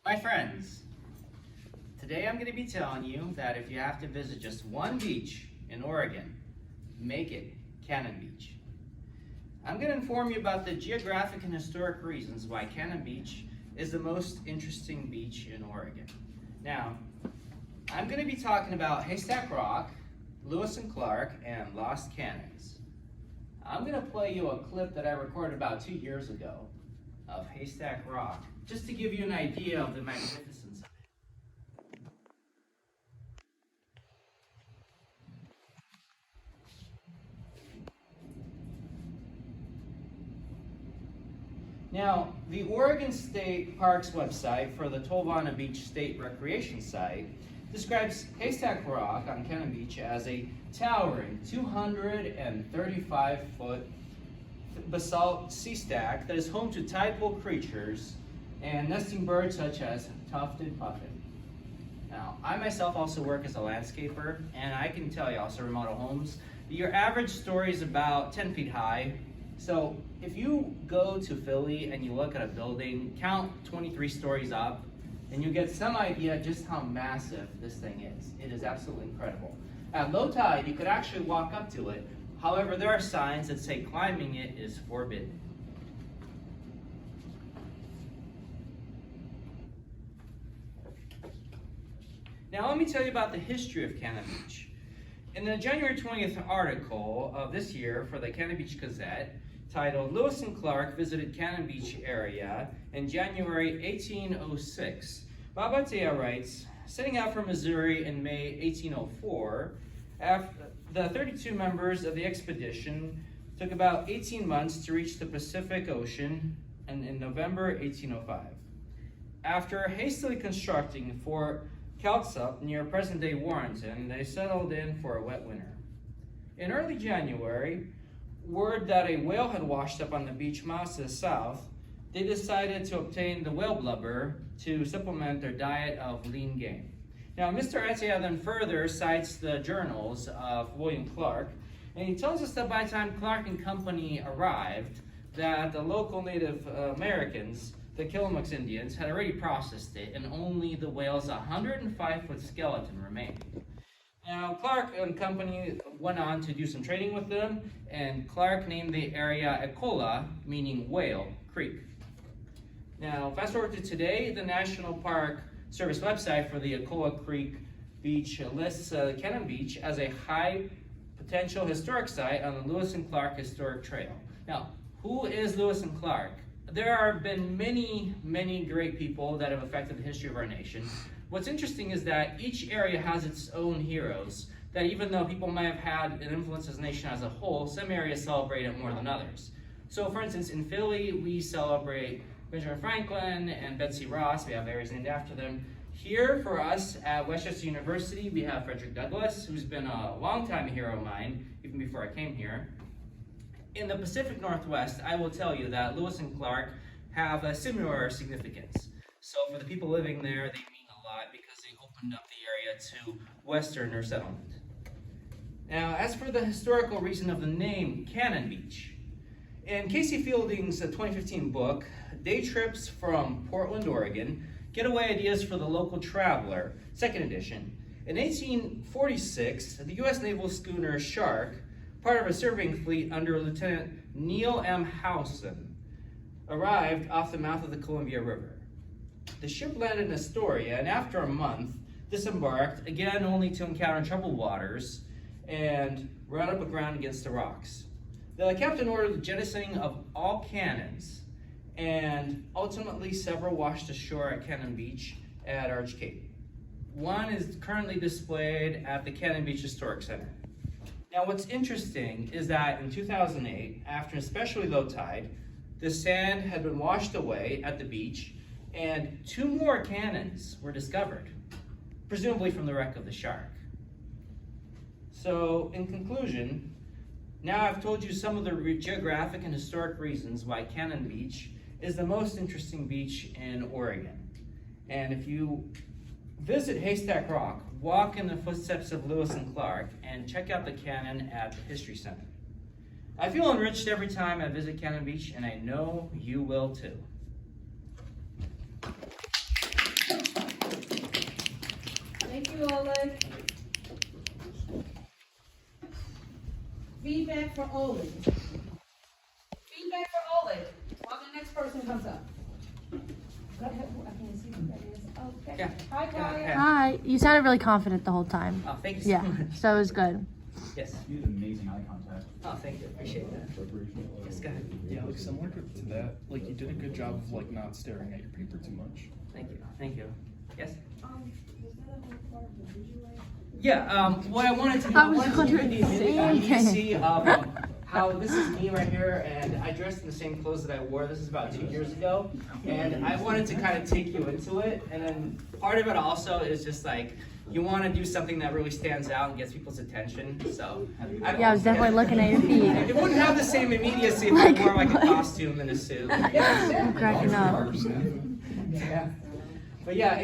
My friends, today I'm going to be telling you that if you have to visit just one beach in Oregon, make it Cannon Beach. I'm going to inform you about the geographic and historic reasons why Cannon Beach is the most interesting beach in Oregon. Now, I'm going to be talking about Haystack Rock, Lewis and Clark, and Lost Cannons. I'm going to play you a clip that I recorded about 2 years ago of Haystack Rock, just to give you an idea of the magnificence of it. Now, the Oregon State Parks website for the Tolvana Beach State Recreation Site describes Haystack Rock on Cannon Beach as a towering 235-foot basalt sea stack that is home to tidal creatures and nesting birds such as tufted puffin. Now, I myself also work as a landscaper, and I can tell you, also remodel homes, your average story is about 10 feet high. So if you go to Philly and you look at a building, count 23 stories up, and you get some idea just how massive this thing is. It is absolutely incredible. At low tide, you could actually walk up to it. However, there are signs that say climbing it is forbidden. Now let me tell you about the history of Cannon Beach. In the January 20th article of this year for the Cannon Beach Gazette, titled Lewis and Clark Visited Cannon Beach Area in January 1806, Babatea writes, setting out from Missouri in May 1804, the 32 members of the expedition took about 18 months to reach the Pacific Ocean and in November 1805. After hastily constructing Fort Caltsup near present-day Warrenton, they settled in for a wet winter. In early January, word that a whale had washed up on the beach miles to the south, they decided to obtain the whale blubber to supplement their diet of lean game. Now, Mr. Etia then further cites the journals of William Clark, and he tells us that by the time Clark and company arrived, that the local Native Americans, the Killamucks Indians, had already processed it, and only the whale's 105-foot skeleton remained. Now, Clark and company went on to do some trading with them, and Clark named the area Ecola, meaning Whale Creek. Now, fast forward to today, the National Park Service website for the Ecola Creek Beach lists Cannon Beach as a high potential historic site on the Lewis and Clark Historic Trail. Now, who is Lewis and Clark? There have been many, many great people that have affected the history of our nation. What's interesting is that each area has its own heroes, that even though people might have had an influence as a nation as a whole, some areas celebrate it more than others. So for instance, in Philly, we celebrate Benjamin Franklin and Betsy Ross. We have areas named after them. Here for us at Westchester University, we have Frederick Douglass, who's been a long-time hero of mine, even before I came here. In the Pacific Northwest, I will tell you that Lewis and Clark have a similar significance. So for the people living there, they mean a lot because they opened up the area to Westerner settlement. Now, as for the historical reason of the name Cannon Beach, in Casey Fielding's 2015 book, Day Trips from Portland, Oregon, Getaway Ideas for the Local Traveler, 2nd edition, in 1846, the U.S. naval schooner Shark, part of a surveying fleet under Lieutenant Neil M. Howson, arrived off the mouth of the Columbia River. The ship landed in Astoria, and after a month, disembarked, again only to encounter troubled waters, and run up aground against the rocks. The captain ordered the jettisoning of all cannons, and ultimately several washed ashore at Cannon Beach at Arch Cape. One is currently displayed at the Cannon Beach Historic Center. Now what's interesting is that in 2008, after an especially low tide, the sand had been washed away at the beach, and 2 more cannons were discovered, presumably from the wreck of the Shark. So in conclusion, now I've told you some of the geographic and historic reasons why Cannon Beach is the most interesting beach in Oregon. And if you visit Haystack Rock, walk in the footsteps of Lewis and Clark, and check out the cannon at the History Center. I feel enriched every time I visit Cannon Beach, and I know you will too. you, Oleg. Feedback for Oleg. Feedback for Oleg. While the next person comes up. Go ahead. I can't see who that is. Okay. Yeah. Hi, Kaya. Yeah. Hi. You sounded really confident the whole time. Oh, thank you so Yeah, much. so it was good. Yes. You had amazing eye contact. Oh, thank you. Appreciate that. Yes, go ahead. Yeah, like similar to that, like you did a good job of like not staring at your paper too much. Thank you. Thank you. Yes? Was that a whole part of the visual? Yeah, what I wanted to do, I was I wanted to wondering give you the the same immediacy of how this is me right here, and I dressed in the same clothes that I wore. This is about 2 years ago, and I wanted to kind of take you into it. And then part of it also is just like you want to do something that really stands out and gets people's attention. So Yeah, I was definitely looking at your feet. It wouldn't have the same immediacy if I wore like a costume and a suit. I'm cracking up. Yeah. But yeah,